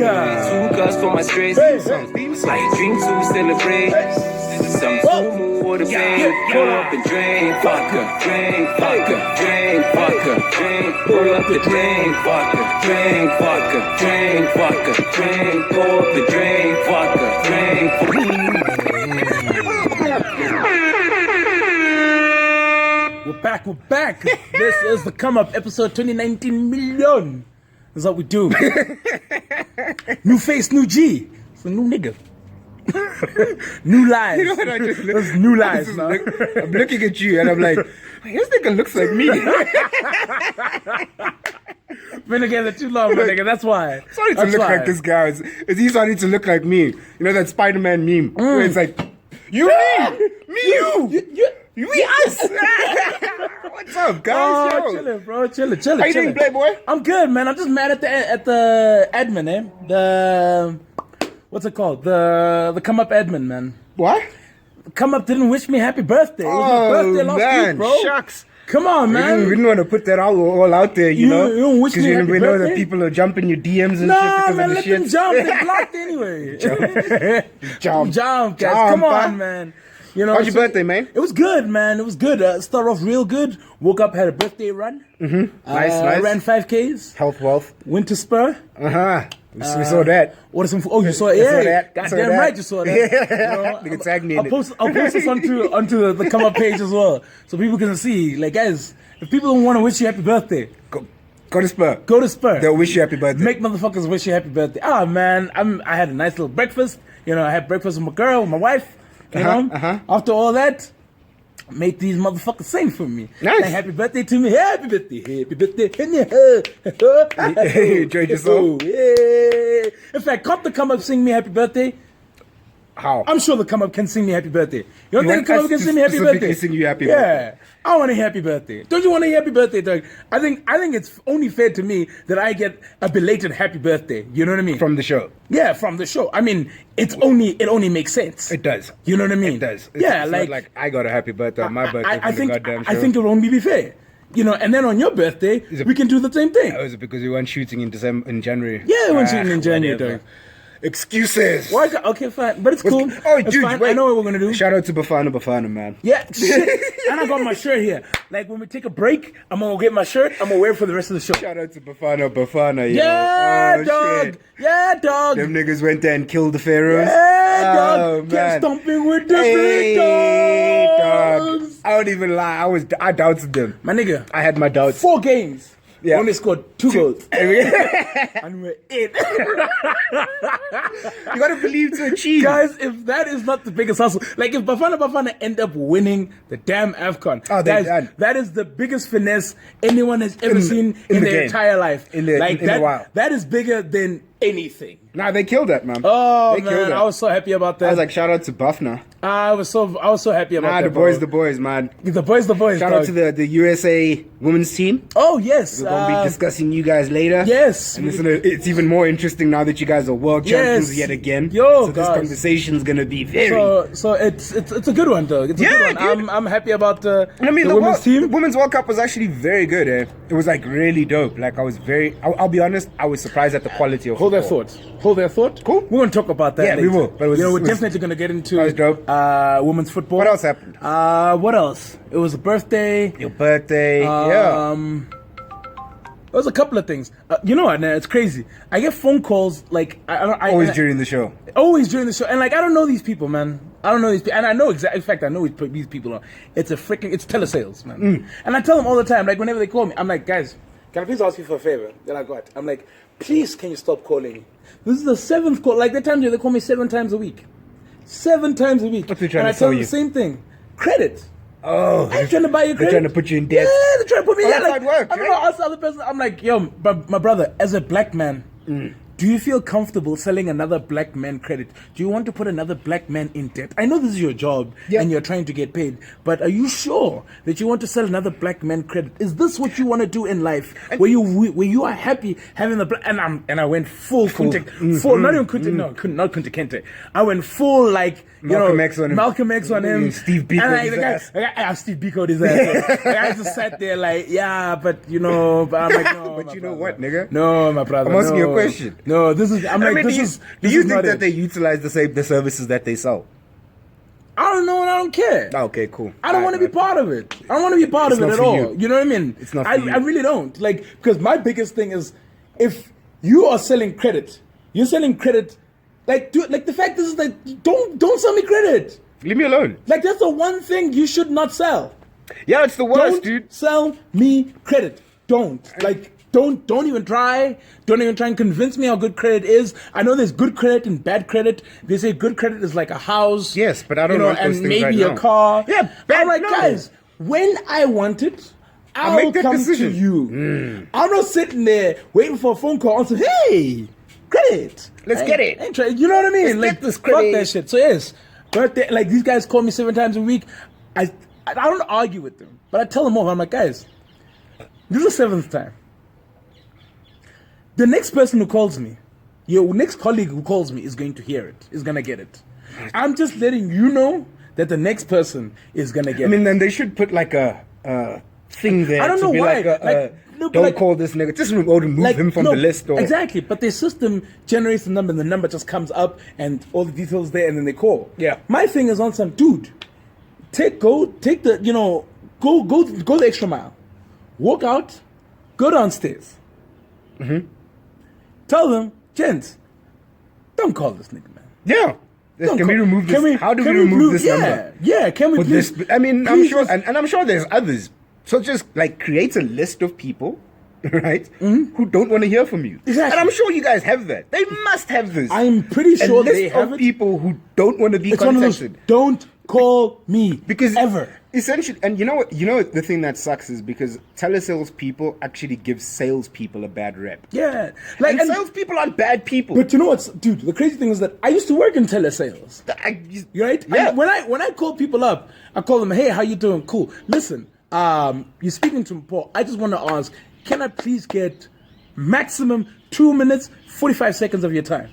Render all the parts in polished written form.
Two girls for my stress. Like a dream to celebrate. Some fool for the fame. Pull up and drain. Vodka, drain, vodka, drain, vodka, drain. Pull up the drain. Vodka, drain, vodka, drain, vodka, drain. Pull up the drain. Vodka, drain. We're back. This is the Come Up episode 2019 million. That's what we do. New face, new G. It's a new nigga. New lies. You know what I just look, That's new lies, man. I'm looking at you and I'm like, this nigga looks like me. Been together too long, my nigga. That's why. Starting to look like this guy. Is he starting to look like me? You know that Spider-Man meme? Where it's like, you, me, you, me, us. What's up, guys? Oh, chilling, bro. Chilling. How you doing, Playboy? I'm good, man. I'm just mad at the admin, eh? The what's it called? The Come Up admin, man. What? Come Up didn't wish me happy birthday. It was my birthday last week, bro. Shucks. Come on, man. We didn't want to put that all out there, you know? You don't wish me happy we know birthday? that people are jumping your DMs and shit Nah, because man, of the let shit. them jump. They're blocked anyway. Jump, guys. Come on, man. You know, how's your birthday, man? It was good, man. It was good. Started off real good. Woke up, had a birthday run. Mm-hmm. Nice. Ran 5Ks. Health, wealth. Went to Spur. We saw that. Ordered some. Oh, you saw it? Yeah. Saw that. Goddamn right, you saw that. Yeah. You know, tag me in I'll post this onto the Come Up page as well, so people can see. Like, guys, if people don't want to wish you happy birthday, Go to Spur. Go to Spur. They'll wish you happy birthday. Make motherfuckers wish you happy birthday. Ah, man, I had a nice little breakfast. You know, I had breakfast with my girl, with my wife. You know, after all that, make these motherfuckers sing for me. Nice. Say happy birthday to me. Happy birthday. Happy birthday. You enjoyed yourself? Yeah. In fact, Come Up sing me happy birthday. How? I'm sure the Come Up can sing me happy birthday. You don't think Come Up can sing me happy specifically birthday? Sing you happy birthday. Yeah. I want a happy birthday. Don't you want a happy birthday, Doug? I think it's only fair to me that I get a belated happy birthday. You know what I mean? From the show. Yeah, from the show. I mean, it only makes sense. It does. You know what I mean? It does. It's not like I got a happy birthday on my birthday. I think goddamn show. I think it will only be fair. You know, and then on your birthday, we can do the same thing. Oh, is it because we weren't shooting in January? Yeah, we weren't shooting in January, Doug. Excuses. Why? Okay, fine, but it's cool. Oh, it's dude, fine. wait. I know what we're gonna do. Shout out to Bafana, man. Yeah, shit. And I got my shirt here. Like when we take a break, I'm gonna get my shirt. I'm gonna wear it for the rest of the show. Shout out to Bafana. Yeah, yo. Oh, dog. Shit. Yeah, dog. Them niggas went there and killed the Pharaohs. Yeah, dog. Oh, Kept man. stomping with the Hey, big dog. dogs. I don't even lie. I doubted them. My nigga. I had my doubts. 4 games. Yeah. Only scored 2 goals. And we're in. You gotta believe to achieve. Guys, if that is not the biggest hustle, like if Bafana end up winning the damn AFCON, guys, that is the biggest finesse anyone has ever seen in their entire life. In a while. That is bigger than anything. Nah, they killed that, man. Oh, they man, I was so happy about that. I was like, shout out to Buffner. I was so happy about that. The boys, man. The boys. Shout out to the USA women's team. Oh, yes. We're going to be discussing you guys later. Yes. And it's even more interesting now that you guys are world champions yet again. Yo, so this conversation's going to be very... So it's a good one, though. It's a good one. Dude. I'm happy about the women's team. The Women's World Cup was actually very good, eh? It was like really dope. Like I was I'll be honest, I was surprised at the quality of Hold football. their thought. Cool. We're going to talk about that later. We will. But we're definitely going to get into women's football. What else happened? What else? It was a birthday. Your birthday. Yeah. There was a couple of things. You know what? It's crazy. I get phone calls like always during the show. Always during the show, and like I don't know these people, man. I don't know these people, and I know exactly. In fact, I know who these people are. It's telesales, man. And I tell them all the time, like whenever they call me, I'm like, guys, can I please ask you for a favor? Then I got. I'm like, please, can you stop calling me? This is the 7th call. Like they call me 7 times a week. 7 times a week. What's they trying and to I tell sell them you? the same thing. Credit. Oh, I'm trying to buy you credit. They're trying to put you in debt. Yeah, they're trying to put me in debt. That's how it works, I don't know, ask the other person. I'm like, yo, my brother, as a black man, do you feel comfortable selling another black man credit? Do you want to put another black man in debt? I know this is your job and you're trying to get paid, but are you sure that you want to sell another black man credit? Is this what you want to do in life? Where you are happy having the black and I went full not even Kunte, not Kunte Kente. I went full like Malcolm X on him. Steve Biko his ass. I have Steve Biko his ass. I just sat there like, but I'm like, no. But you know what, nigga? No, my brother. I'm asking you a question. No, this is. I'm I like, mean, this do you is think not that it. they utilize the services that they sell? I don't know and I don't care. Okay, cool. I don't want to be part of it. I don't want to be part of It's it not at for all. you. You know what I mean? It's not for I you. really don't. Like, because my biggest thing is, if you are selling credit, you're selling credit. Like, like the fact is that don't sell me credit. Leave me alone. Like, that's the one thing you should not sell. Yeah, it's the worst, Don't dude. sell me credit. Don't. Like, don't even try. Don't even try and convince me how good credit is. I know there's good credit and bad credit. They say good credit is like a house. Yes, but I don't want and those things maybe right a now. car. Yeah, bad, I'm like, no. guys, when I want it, I'll make that come decision. to you. I'm not sitting there waiting for a phone call and say, hey, credit. Let's get it. You know what I mean? Let's Like, get this fuck credit. that shit. So yes, birthday, like these guys call me 7 times a week. I don't argue with them, but I tell them off. I'm like, guys, this is the 7th time. The next person who calls me, your next colleague who calls me is going to hear it, is going to get it. I'm just letting you know that the next person is going to get I mean, it. then they should put like a thing there. I don't to know be why. Like No, but don't like- call this nigga. Just remove him from no, the list. Or Exactly, but their system generates the number, and the number just comes up, and all the details there, and then they call. Yeah. My thing is on some dude. Go the extra mile. Walk out, go downstairs. Mm-hmm. Tell them, gents, don't call this nigga, man. yeah. Don't Can we call- remove this? can we- How do we can remove this yeah, number? Yeah, can we With please? this, I mean, I'm please sure, just- and I'm sure there's others. So just like create a list of people, right, who don't want to hear from you. Mm-hmm. Exactly. And I'm sure you guys have that. They must have this. I'm pretty sure a list they have of it. people who don't want to be It's one of those, contacted. don't call me Because ever. essentially, and you know what? The thing that sucks is because telesales people actually give salespeople a bad rep. Yeah, like And salespeople aren't bad people. But you know what's, dude? The crazy thing is that I used to work in telesales. You right? Yeah. And when I call people up, I call them, hey, how you doing? Cool. Listen, you're speaking to Paul. I just want to ask, can I please get maximum 2 minutes 45 seconds of your time?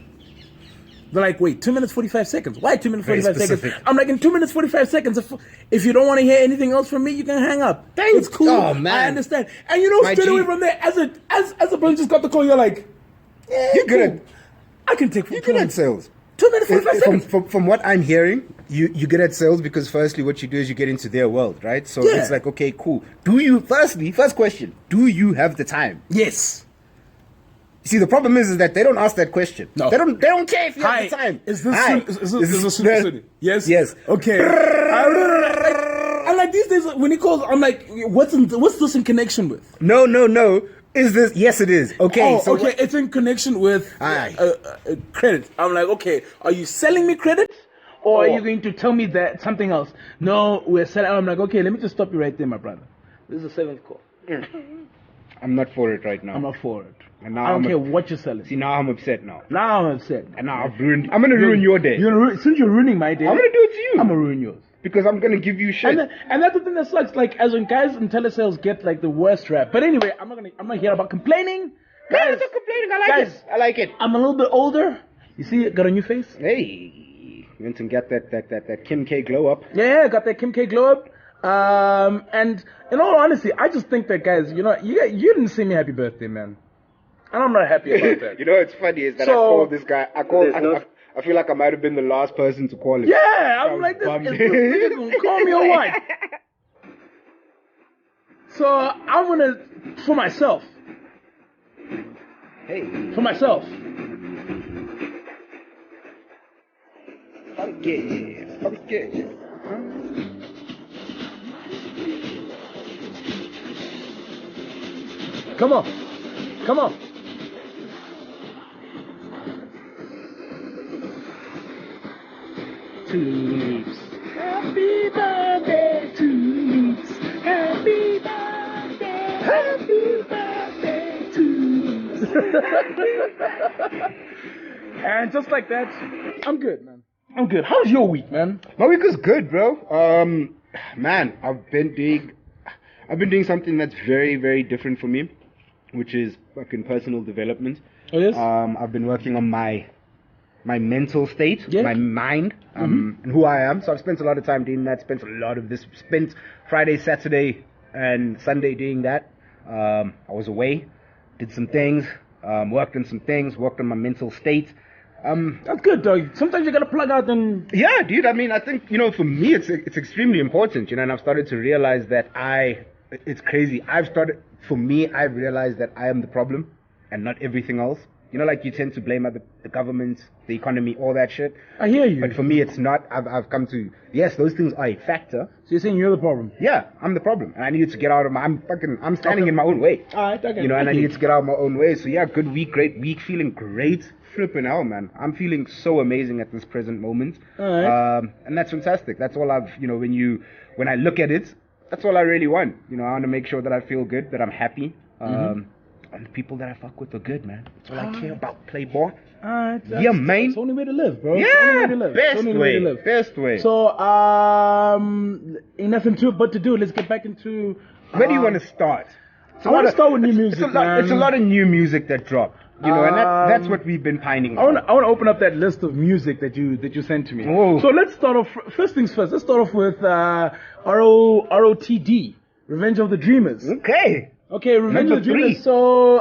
They're like, wait, 2 minutes 45 seconds? Why 2 minutes Very 45 seconds? specific. I'm like, in 2 minutes 45 seconds. If you don't want to hear anything else from me, you can hang up. Thanks. It's cool. Oh, man. I understand. And you know, My straight G. away from there, as a person just got the call, you're like, yeah, You're good cool. I can take. You're good at sales. 2 minutes 45 seconds. From what I'm hearing, you get at sales because firstly, what you do is you get into their world, right? So Yeah. it's like, okay, cool. First question, do you have the time? Yes. See, the problem is that they don't ask that question. No. They don't care if you Hi. have the time. Is this Hi. is this Super City? Yes. Yes. Okay. And like these days, when he calls, I'm like, what's this in connection with? No. Is this? Yes, it is. Okay. Oh, so okay. what- It's in connection with Aye. credit. I'm like, okay, are you selling me credit? Or are you going to tell me that something else? No, we're selling. I'm like, okay, let me just stop you right there, my brother. This is the 7th call. I'm not for it right now. I'm not for it. And now I don't I'm care what you're selling. See, now I'm upset now. Now I'm upset. And now I've ruined. I'm gonna ruin your day. Since you're ruining my day, I'm gonna do it to you. I'm gonna ruin yours. Because I'm gonna give you shit. And that's the thing that sucks. Like, as when guys in telesales get like the worst rap. But anyway, I'm not here about complaining. No, Guys, I'm not complaining. I like guys, it. I like it. I'm a little bit older. You see, it got a new face. Hey, you went and got that Kim K glow up. Yeah, I got that Kim K glow up. And in all honesty, I just think that guys, you know, you didn't say me happy birthday, man. And I'm not happy about that. You know what's funny is that I So- called this guy. I feel like I might have been the last person to call him. Yeah, I'm I'm like, this bummed. is nigga gonna call me or what? So I'm gonna, for myself. Hey, For myself. okay. Come on. Come on. Tulips. Happy birthday, Tulips. Happy birthday. Happy birthday, Tulips. And just like that, I'm good, man. I'm good. How's your week, man? My week was good, bro. Man, I've been doing something that's very, very different for me, which is fucking personal development. Oh, yes? I've been working on my mental state, Yeah. my mind, and who I am. So I've spent a lot of time doing that. Spent Friday, Saturday, and Sunday doing that. I was away, did some things. worked on some things, worked on my mental state. That's good, dog. Sometimes you gotta plug out and. Yeah, dude. I mean, I think, for me, it's extremely important, and I've started to realize that it's crazy. I've realized that I am the problem and not everything else. Like you tend to blame the government, the economy, all that shit. I hear you. But for me, it's not. I've come to, yes, those things are a factor. So you're saying you're the problem? Yeah, I'm the problem. And I needed to get out of I'm standing in my own way. Alright, okay. And I needed to get out of my own way. So yeah, good week, great week, feeling great. Flipping hell, man. I'm feeling so amazing at this present moment. Alright. And that's fantastic. That's all when I look at it, that's all I really want. I want to make sure that I feel good, that I'm happy. And the people that I fuck with are good, man. That's all I care about, playboy. Alright. Yeah, man. It's the only way to live, bro. Yeah, it's the only way to live. Best way. So, nothing but to do. Let's get back into. Where do you want to start? I want to start with new music, man. It's a lot of new music that dropped. And that's what we've been pining on. I want to open up that list of music that you sent to me. Whoa. So let's start off. First things first. Let's start off with ROTD, Revenge of the Dreamers. Okay, Revenge of the Dreamers. So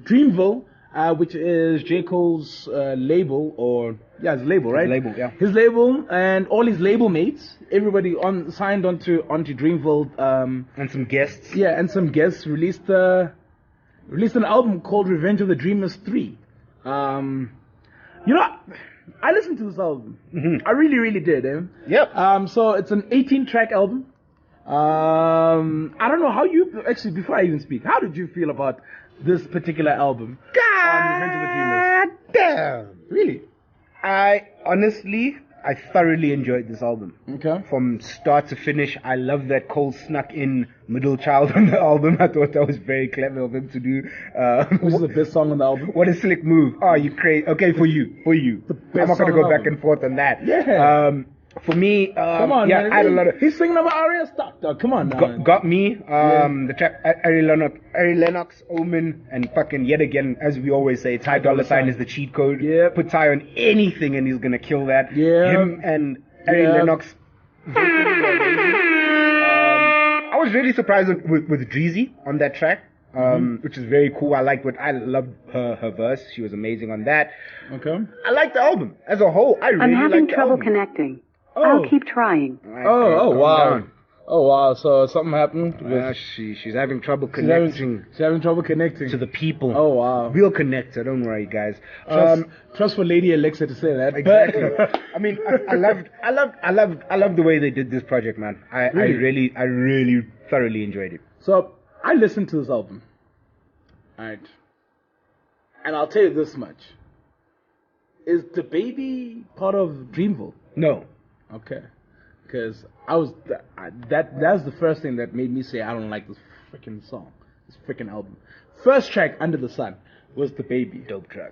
Dreamville, which is J. Cole's label, his label, right? His label, yeah. His label and all his label mates, everybody signed onto Dreamville. And some guests. Yeah, and some guests released an album called Revenge of the Dreamers 3. I listened to this album. Mm-hmm. I really, really did. Yep. So it's an 18-track album. I don't know how actually, before I even speak, how did you feel about this particular album? Revenge of the Dreamers? Damn. Really? I thoroughly enjoyed this album. Okay. From start to finish, I love that Cole snuck in Middle Child on the album. I thought that was very clever of him to do. Which is the best song on the album? What a slick move. Oh, you crazy. Okay, for you. The best I'm not going to go back and forth on that. Yeah. For me, come on, yeah, man. I had a lot of. He's singing about Aria Stock, dog. Come on, now. Got me. The track Ari Lennox, Omen, and fucking yet again, as we always say, Ty Dolla $ign is the cheat code. Yeah. Put Ty on anything and he's gonna kill that. Yeah. Him and Ari Lennox. I was really surprised with Dreezy on that track. Which is very cool. I loved her verse. She was amazing on that. Okay. I like the album as a whole. I'm having trouble connecting. I'll keep trying. Oh wow. Oh wow. So something happened. She's having trouble connecting. She's having trouble connecting to the people. Oh wow. We'll connect her. Don't worry, guys. Trust for Lady Alexa to say that. Exactly. I mean, I loved the way they did this project, man. I really thoroughly enjoyed it. So I listened to this album. Alright. And I'll tell you this much. Is the baby part of Dreamville? No. Okay. Because that's the first thing that made me say I don't like this freaking song. This freaking album. First track, Under the Sun, was the baby. Dope track.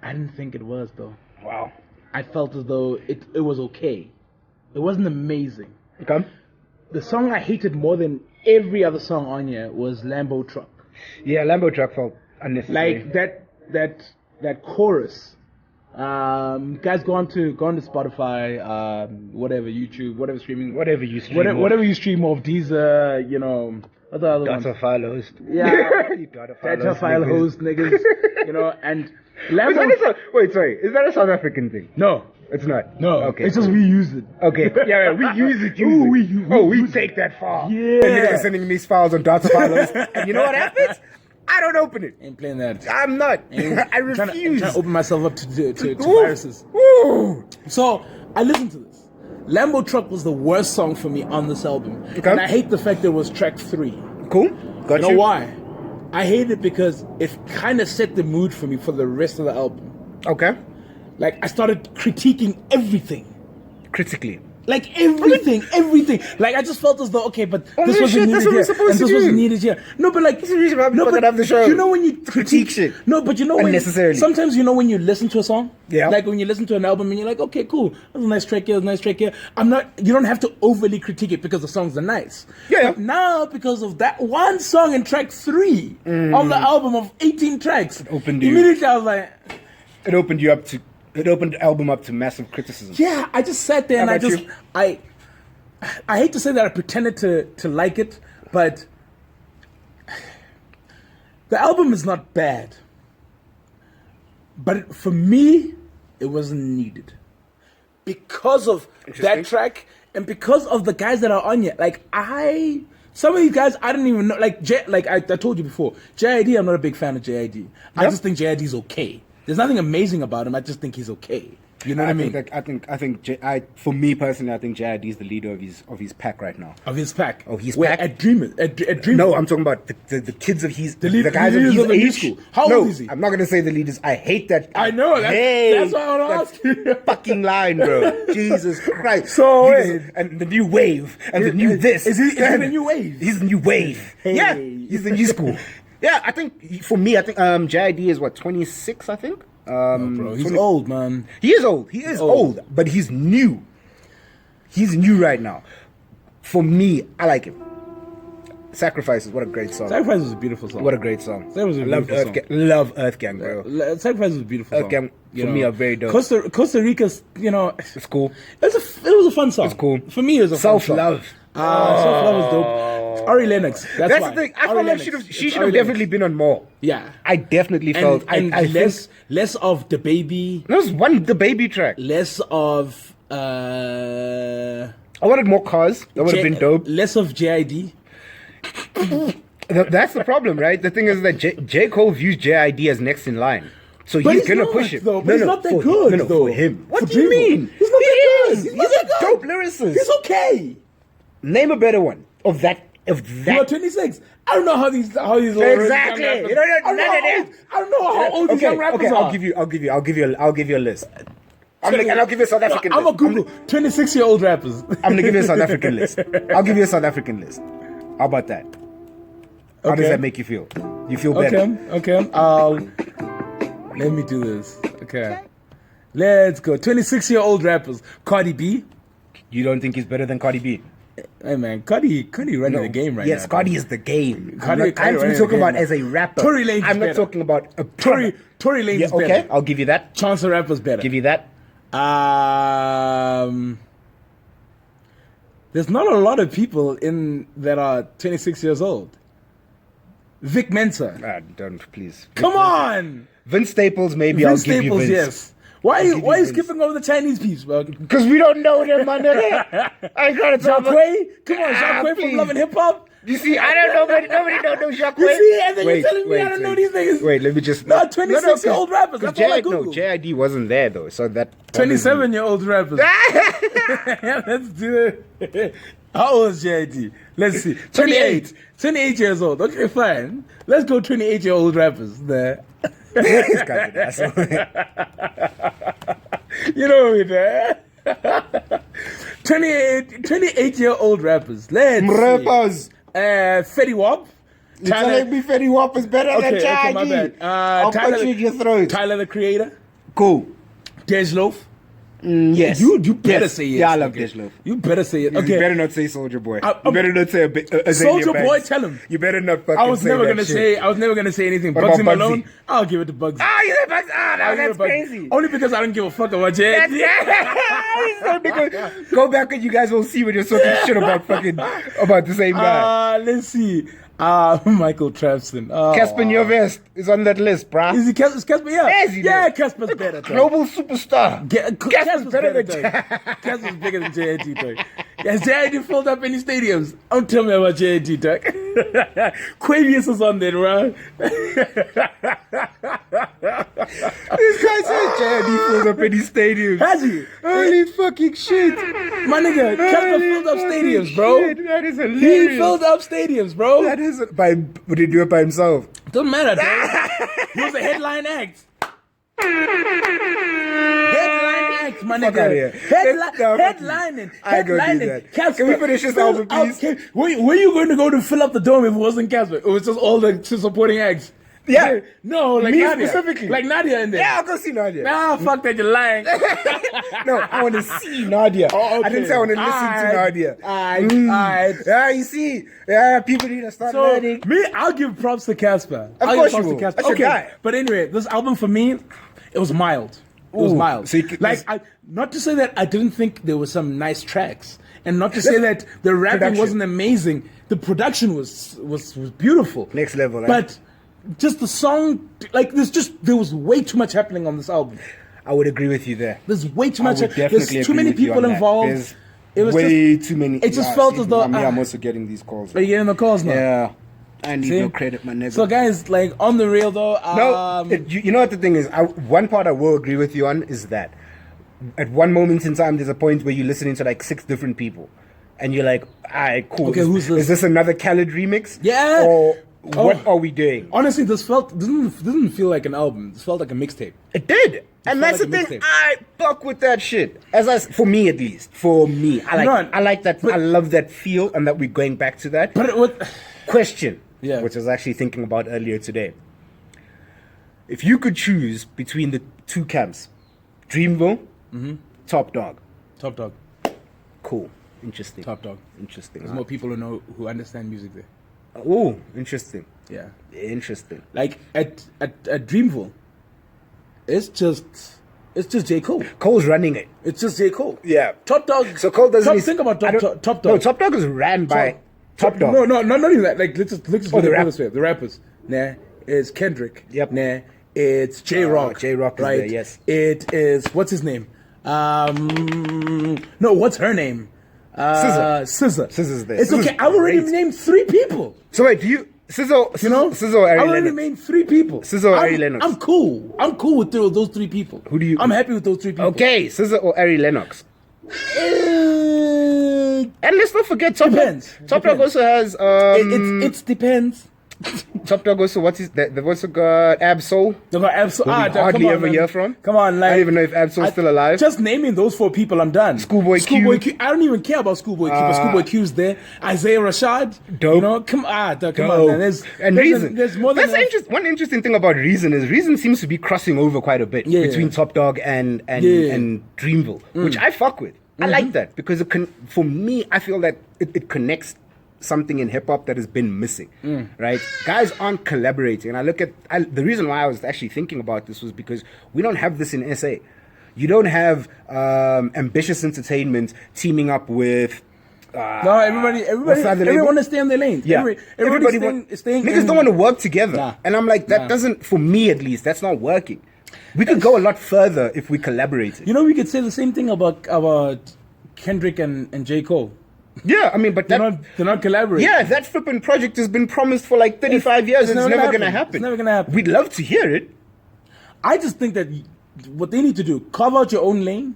I didn't think it was though. Wow. I felt as though it was okay. It wasn't amazing. Okay. The song I hated more than every other song on here was Lambo Truck. Yeah, Lambo Truck felt unnecessary. Like that chorus. Guys, go on to Spotify, whatever, YouTube, whatever streaming, whatever you stream, whatever you stream of Deezer, other ones. Data file host. Yeah, data file host niggas, and Lambo. Wait, sorry, is that a South African thing? No. It's not. No. Okay. It's just we use it. Okay. Yeah, we use it. We take that far. Yeah. And niggas are sending me these files on data files. And you know what happens? I don't open it. Ain't playing that. I'm not. I refuse. I'm trying to open myself up to Ooh. viruses. Ooh. So I listened to this. Lambo Truck was the worst song for me on this album. Okay. And I hate the fact that it was track 3. Cool. Got you. You know why? I hate it because it kind of set the mood for me for the rest of the album. Okay. Like, I started critiquing everything. Critically. Like, everything. Like, I just felt as though, okay, but this wasn't needed here, and this wasn't needed here. No, but like... This is the reason why people can have the show. You know when you critique shit. No, but you know when... Unnecessarily. Sometimes you know when you listen to a song? Yeah. Like, when you listen to an album and you're like, okay, cool. That's a nice track here, You don't have to overly critique it because the songs are nice. Yeah. But now, because of that one song in track 3 of the album of 18 tracks, immediately I was like... It opened the album up to massive criticism. Yeah, I just sat there and I hate to say that I pretended to like it, but the album is not bad. But for me, it wasn't needed because of that track and because of the guys that are on here. Like some of these guys I didn't even know. Like I told you before, JID. I'm not a big fan of JID. I just think JID's okay. There's nothing amazing about him. I just think he's okay. You know what I mean? For me personally, I think JID is the leader of his pack right now. Of his pack? Oh, his pack? At At Dreamvilee? No, I'm talking about the kids of the guys of leaders his of the new age. school. How old is he? I'm not gonna say the leaders. I hate that. I know. That's why I want to ask you. Fucking line, bro. Jesus Christ. So and the new wave and the new this. Is he the new wave? He's the new wave. Hey. Yeah, he's the new school. Yeah, I think for me, JID is what 26. I think. Bro, he's old, man. He is old. He is old, but he's new. He's new right now. For me, I like him. Sacrifices, what a great song. Sacrifices is a beautiful song. What a great song. Sacrifices is a beautiful song. Love Earth Gang, bro. Sacrifices is a beautiful song. Earth Gang, for me, are very dope. Costa Rica's, it's cool. It was a fun song. It's cool. For me, it was a fun song. Self-love. Self-love is dope. Ari Lennox. That's the why. thing. I feel like she should have definitely been on more. Yeah. I definitely felt. And I less of the baby. There was the baby track. Less of. I wanted more cars. That would have been dope. Less of JID. That's the problem, right? The thing is that J. Cole views JID as next in line. So he's gonna push it. Though, but he's not that good, though. For him. What for do you mean? He's not that good. He's a dope lyricist. He's okay. Name a better one of that. You're 26. I don't know how these exactly. You I don't know how old these young rappers are. I'll give you a list. I'll give you a South African list. I'm gonna Google 26-year-old rappers. I'm gonna give you a South African list. I'll give you a South African list. How about that? How does that make you feel? You feel better? Okay. Let me do this. Okay. Let's go. 26-year-old rappers. Cardi B. You don't think he's better than Cardi B? Hey man, Cardi running the game right now. Yes, Cardi is the game. I'm talking about as a rapper. Tory Lanez I'm not better. talking about a Tory Lanez is better. Okay, I'll give you that. Chance the Rapper's better. Give you that. There's not a lot of people that are 26 years old. Vic Mensa. Don't please. Come on. Vince Staples, maybe I'll give you Vince. Yes. Why are you skipping over the Chinese piece, bro? Because we don't know them, man. I gotta tell you. Jacquees? Come on, Jacquees from Love and Hip Hop? You see, I don't know, nobody don't know Jacquees. You see, and then you're telling me I don't know these niggas. Wait, let me just... No, 26-year-old rappers, that's all I Googled. No, JID wasn't there, though, so that... 27-year-old rappers. Let's do it. How old is JID? Let's see. 28 years old. Okay, fine. Let's go 28-year-old rappers there. This guy's an asshole. You know me there. 28-year-old rappers. Let's see. Freddie Wap. You're telling me Freddie Wap is better than JID? Okay, my bad. I'll punch you in your throat. Tyler, the Creator. Cool. Dej Loaf. Yes. You better say yes. Yeah, I love Dej Loaf. You better say it. Okay. You better not say Soulja Boy. You better not say Soulja Boy, tell him. You better not fucking I was say never that gonna shit. say. I was never gonna say anything. What Bugsy about Malone. Bugsy? I'll give it to Bugsy. You said Bugsy. That's crazy. Only because I don't give a fuck about Jay. Go back and you guys will see when you're talking shit about the same guy. Let's see. Michael Trapson. Casper Nyovest is on that list, bruh. Is he Casper? Yeah. Yes, Yeah, Casper's better. Global superstar. Casper's better than Casper's bigger than JID, dog. Has JID filled up any stadiums? Don't tell me about JID, dog. Quavius is on there, bro. This guy said JID filled up any stadiums. Has he? Holy fucking shit. My nigga, Casper filled up stadiums, bro. Shit, that is hilarious. He filled up stadiums, bro. Would he do it by himself? Doesn't matter, dog. He was a headline act. Headline act, my Fuck outta here. nigga. Headlining. I go do that. Can we finish this album, please? Where you going to go to fill up the dome if it wasn't Casper? It was just all the supporting acts. Yeah. No, like Me Nadia. specifically. Like Nadia in there. Yeah, I'll go see Nadia. Nah, fuck that, you're lying. No, I want to see Nadia. Oh, okay. I didn't say I want to listen to Nadia. Alright. Yeah, you see. Yeah, people need to start learning. I'll give props to Casper. Of course you will. That's your guy. But anyway, this album for me, it was mild. It was mild. So not to say that I didn't think there were some nice tracks, and not to say that the rapping wasn't amazing. The production was beautiful. Next level. But just the song, like there was way too much happening on this album. I would agree with you there. There's way too much. I would definitely There's too agree many with you people on that. involved. There's It was way too many. It just felt as though I'm also getting these calls. Are you getting the calls now? Yeah. I need See? no credit, my nigga. So guys, like on the real though, you know what the thing is? One part I will agree with you on is that at one moment in time, there's a point where you're listening to like 6 different people, and you're like, "Alright, cool. Okay, who's this? Is this another Khaled remix? Yeah. Or what are we doing?" Honestly, this didn't feel like an album. This felt like a mixtape. It did, and that's like the a thing. mixtape. I fuck with that shit. For me at least, for me, I like that. I love that feel, and that we're going back to that. But Question. Yeah. Which I was actually thinking about earlier today. If you could choose between the 2 camps, Dreamville, Top Dog. Top Dog. Cool. Interesting. Top Dog. Interesting. There's more people who understand music there. Oh, interesting. Yeah. Interesting. Like at Dreamville, it's just J. Cole. Cole's running it. It's just J. Cole. Yeah. Top Dog. So Cole doesn't. Think about Top Dog. No, Top Dog is ran by Top Dog. No, not even that. Like let's just the put it rap. this way. The rappers. Nah, it's Kendrick. Yep. Nah, it's J Rock. J Rock is right? there, yes. It is what's his name? No, what's her name? Scissor. Scissor's there. It's Scissor's okay. I've already great. named 3 people. So wait, do you Scissor? You know, Scissor or Ari I've already Lennox? named 3 people. Scissor or Ari Lennox? I'm cool. I'm cool with those 3 people. Who do you? I'm happy with those 3 people. Okay, Scissor or Ari Lennox? And let's not forget Top Dog. Depends. Top Dog also has It depends. Top Dog also. What is that? They've also got Ab-Soul. They got Absol. Who we hardly ever hear from. Come on, like I don't even know if Ab-Soul's still alive. Just naming those 4 people, I'm done. Schoolboy Q. I don't even care about Schoolboy Q, but Schoolboy Q's there. Isaiah Rashad. Dope. You know, come on, man. Reason. There's more than That's one interesting thing about Reason is Reason seems to be crossing over quite a bit between Top Dog and Dreamville, which I fuck with. I like that because for me, I feel that it connects something in hip hop that has been missing, right? Guys aren't collaborating, and I look at the reason why I was actually thinking about this was because we don't have this in SA. You don't have Ambitious Entertainment teaming up with. No, everyone is staying in their lanes. Yeah, Everybody staying. Niggas don't want to work together, and I'm like, that doesn't, for me at least, that's not working. We could go a lot further if we collaborated. You know, we could say the same thing about Kendrick and J. Cole. Yeah, I mean, but they're not collaborating. Yeah, that flipping project has been promised for like 35 years. It's never gonna happen. It's never gonna happen. We'd love to hear it. I just think that what they need to do, carve out your own lane,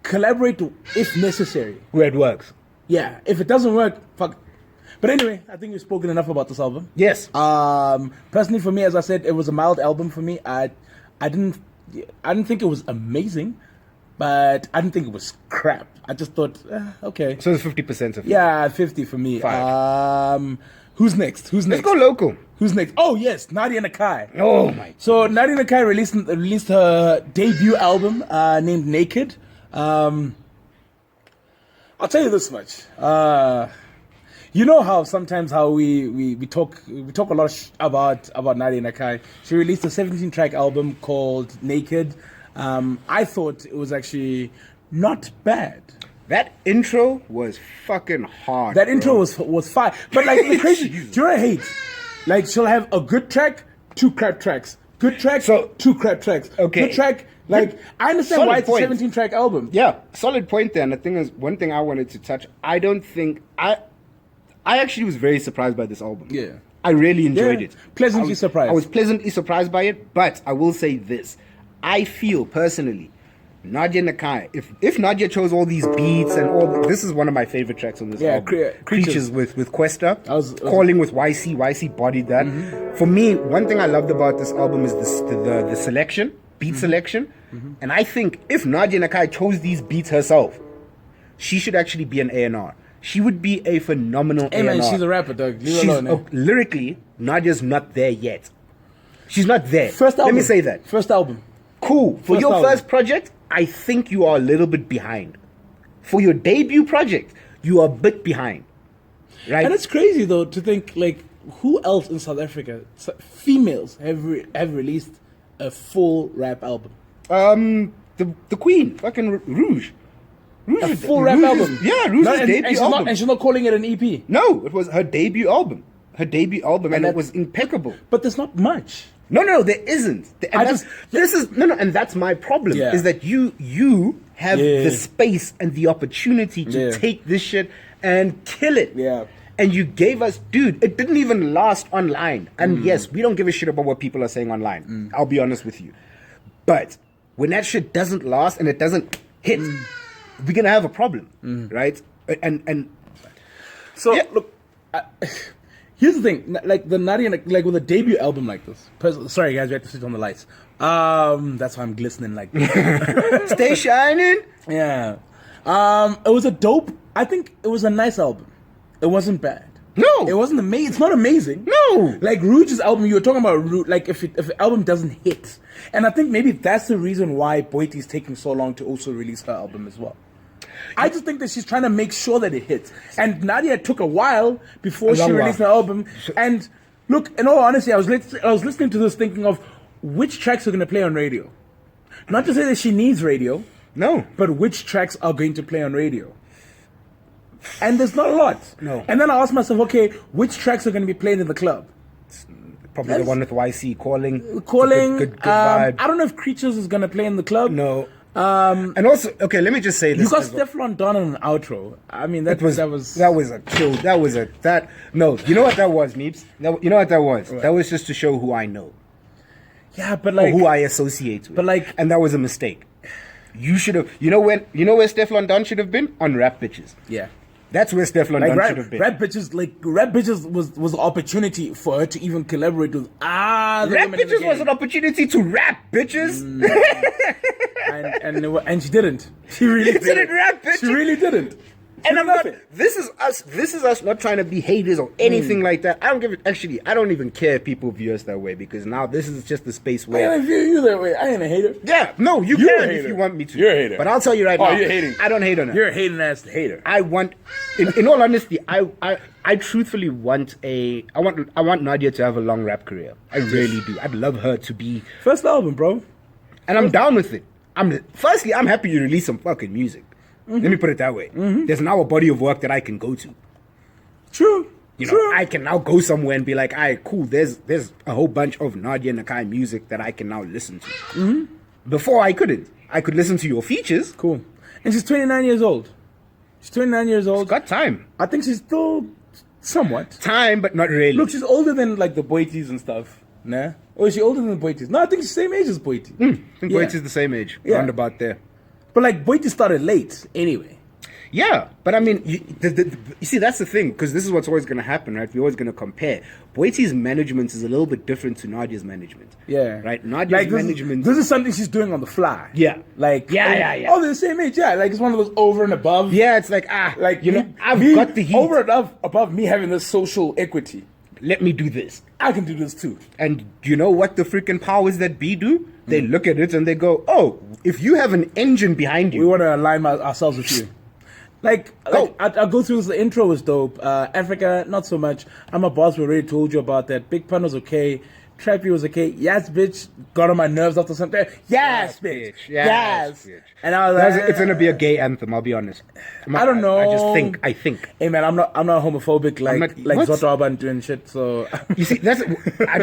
collaborate if necessary. Where it works. Yeah, if it doesn't work, fuck. But anyway, I think we've spoken enough about this album. Yes. Personally, for me, as I said, it was a mild album for me. I didn't think it was amazing, but I didn't think it was crap. I just thought, okay. So it's 50% of it. Yeah, 50 for me. Who's next? Let's go local. Who's next? Oh yes, Nadia Nakai. Oh my. So Nadia Nakai released her debut album named Naked. I'll tell you this much. You know how sometimes we talk a lot about Nadia Nakai. She released a 17-track album called Naked. I thought it was actually not bad. That intro was fucking hard. That intro was fire. But like the crazy, do you know what I hate? Like she'll have a good track, 2 crap tracks. Good track, 2 crap tracks. Okay. Good track. Like I understand Solid why it's point. a 17-track album. Yeah, solid point there. And the thing is, one thing I wanted to touch. I actually was very surprised by this album. Yeah. I really enjoyed it. Pleasantly surprised. I was pleasantly surprised by it, but I will say this. I feel personally, Nadia Nakai, if Nadia chose all these beats and this is one of my favorite tracks on this album. Creatures with Questa. Calling with YC. YC bodied that. Mm-hmm. For me, one thing I loved about this album is the selection, beat selection. Mm-hmm. And I think if Nadia Nakai chose these beats herself, she should actually be an A&R. She would be a phenomenal A&R. Hey man, she's a rapper, dog. Leave her alone, lyrically, Nadia's not there yet. She's not there. First album. Let me say that. First album. Cool. For your first project, I think you are a little bit behind. For your debut project, you are a bit behind. Right? And it's crazy though to think like who else in South Africa, females have released a full rap album. The Queen, fucking Rouge. A full rap album. Rouge's debut album. And she's not calling it an EP. No, it was her debut album. her debut album, and it that- was impeccable. But there's not much. No, there isn't. And and that's my problem. Yeah. Is that you have Yeah. the space and the opportunity to Yeah. take this shit and kill it. Yeah. And you gave us, dude, it didn't even last online. And yes, we don't give a shit about what people are saying online. I'll be honest with you. But when that shit doesn't last and it doesn't hit, we're gonna have a problem, right? And So Yeah. look, here's the thing: like the Nadia, like with a debut album like this. Sorry, guys, we have to switch on the lights. That's why I'm glistening like this. stay shining. Yeah. It was a dope. I think it was a nice album. It wasn't bad. No. It wasn't amazing. It's not amazing. No. Like Rouge's album, you were talking about Rouge, like if the album doesn't hit. And I think maybe that's the reason why Boiti's taking so long to also release her album as well. I just think that she's trying to make sure that it hits. And Nadia took a while before A she long released her while. album. And look, in all honesty, I was listening to this thinking of which tracks are going to play on radio. Not to say that she needs radio, No. but which tracks are going to play on radio. And there's not a lot. No. And then I asked myself, okay, which tracks are going to be played in the club? Probably That's- the one with YC calling. Calling. Good vibe. I don't know if Creatures is going to play in the club. No. And also, okay, let me just say this. You got as well. Stefflon Don on an outro. I mean, that was that was a kill. No, you know what that was, Meeps? You know what that was? What? That was just to show who I know. Yeah, but Or like, who I associate with. But like- and that was a mistake. You should have. You know where Stefflon Don should have been? On Rap Bitches. yeah. That's where Stefflon Like Don should have been. Rap Bitches was the opportunity for her to even collaborate with the Rap women in the Bitches was game. an opportunity to rap, bitches. and she didn't. She really You didn't rap, bitch. She really didn't. And I'm not. nothing. This is us not trying to be haters or anything like that. I don't give it. Actually, I don't even care if people view us that way because now this is just the space I where. ain't view you that way. I ain't a hater. Yeah, no, you You're a can if hater. you want me to. You're a hater. But I'll tell you right Oh, now. you're hating. I don't hate on her. You're a hating ass hater. I want, in all honesty, I truthfully want I want Nadia to have a long rap career. I really do. I'd love her to be, First album, bro. and I'm down with it. I'm happy you release some fucking music. Let me put it that way. There's now a body of work that I can go to. True. You know, True. I can now go somewhere and be like, all right, cool. There's a whole bunch of Nadia Nakai music that I can now listen to. Before I couldn't. I could listen to your features. Cool. And she's 29 years old. She's 29 years old. Got time. I think she's still somewhat. Time, but not really. Look, she's older than like the Boities and stuff. Nah? Or is she older than the Boities? No, I think she's the same age as Boitie. I think Yeah. Boyce is the same age. Yeah. Round about there. But like Boitie started late anyway. Yeah, but I mean, you see, that's the thing, because this is what's always going to happen, right? We're always going to compare. Boitie's management is a little bit different to Nadia's management. Yeah. Right? Nadia's Like management. This is something she's doing on the fly. Yeah. Like Yeah. Oh, they're the same age. Yeah. Like it's one of those over and above. Yeah, it's like, Like you know, me- I've me got the heat. over and above me having this social equity. Let me do this. I can do this too. And you know what the freaking powers that be do? They look at it and they go, oh, if you have an engine behind you. We want to align ourselves with you. I'll go through this. The intro was dope. Africa, not so much. I'm a boss. We already told you about that. Big Pun was okay. Trappy was okay. Yes, bitch. Got on my nerves after something. Yes, bitch. Yes. bitch. And I was like, It's gonna be a gay anthem. I'll be honest. I don't know. I think. Hey man, I'm not homophobic like what? Zoto Aban doing shit. So You see, I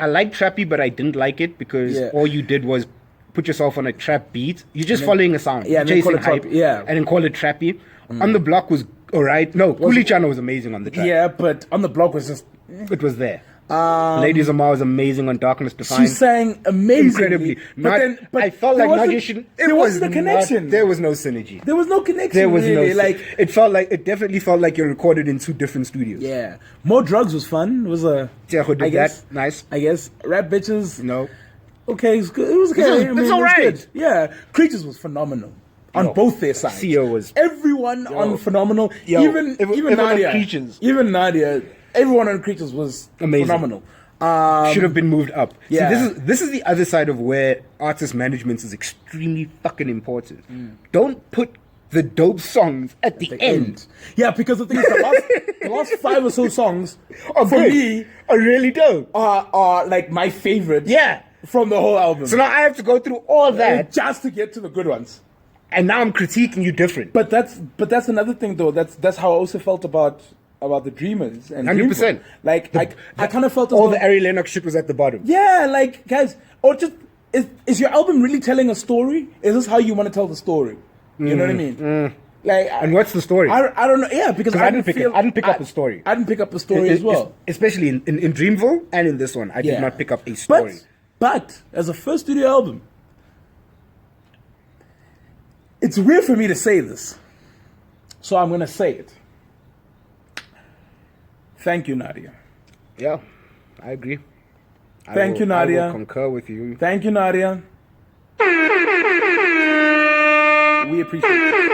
like Trappy, but I didn't like it because Yeah. all you did was put yourself on a trap beat. You're just following a sound. Yeah, and then chasing call it trap- hype, yeah. and then call it Trappy. On the block was alright. No, Kuli Chana was amazing on the track. yeah, but on the block was just It was there. Ladies Amar was amazing on Darkness she Defined. sang amazingly. Incredibly. But I felt there like wasn't- Nadia shouldn't. There wasn't a connection. There was no synergy. There was no connection. There was really. no. like. It definitely felt like you're recorded in two different studios. Yeah, More Drugs was fun. It was a. Tiago did I guess, that. Nice. I guess Rap Bitches. No. Okay, it's good. It was okay. It's it was alright. good. Yeah, Creatures was phenomenal on Yo, both their sides. CEO was- everyone on phenomenal. Yo, even everyone on Nadia. Creatures. Even Nadia. Everyone on Creatures was Amazing. phenomenal. Should have been moved up. yeah. See, this is the other side of where artist management is extremely fucking important. Don't put the dope songs at the end. Yeah, because the thing is, the last 5 or so songs Oh, for good. me are really dope. are like my favorites. Yeah. From the whole album. So now I have to go through all that, just to get to the good ones. and now I'm critiquing you different. But that's another thing though. That's how I also felt about about the Dreamers and 100%. Dreamville. Like I kind of felt as all though- the Ari Lennox shit was at the bottom. Yeah, like guys, or just is your album really telling a story? Is this how you want to tell the story? You know what I mean? Like, And what's the story? I don't know. Yeah, because I didn't pick up a story. I didn't pick up a story as well. Especially in Dreamville and in this one, I did not pick up a story. But as a first studio album, it's weird for me to say this, so I'm gonna say it. Thank you, Nadia. Yeah, I agree. Thank you, Nadia. I will concur with you. Thank you, Nadia. We appreciate it.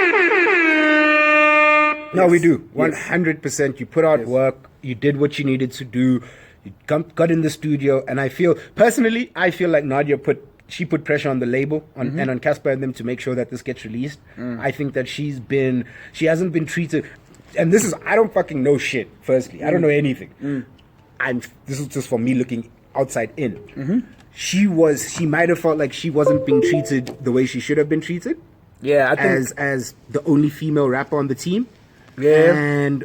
No, we do. 100%. You put out work. You did what you needed to do. You got in the studio. And I feel like Nadia put pressure on the label and on Casper and them to make sure that this gets released. I think that she hasn't been treated. And this is, I don't fucking know shit, firstly. I don't know anything. This is just for me looking outside in. She might have felt like she wasn't being treated the way she should have been treated. Yeah, I think as the only female rapper on the team. Yeah. And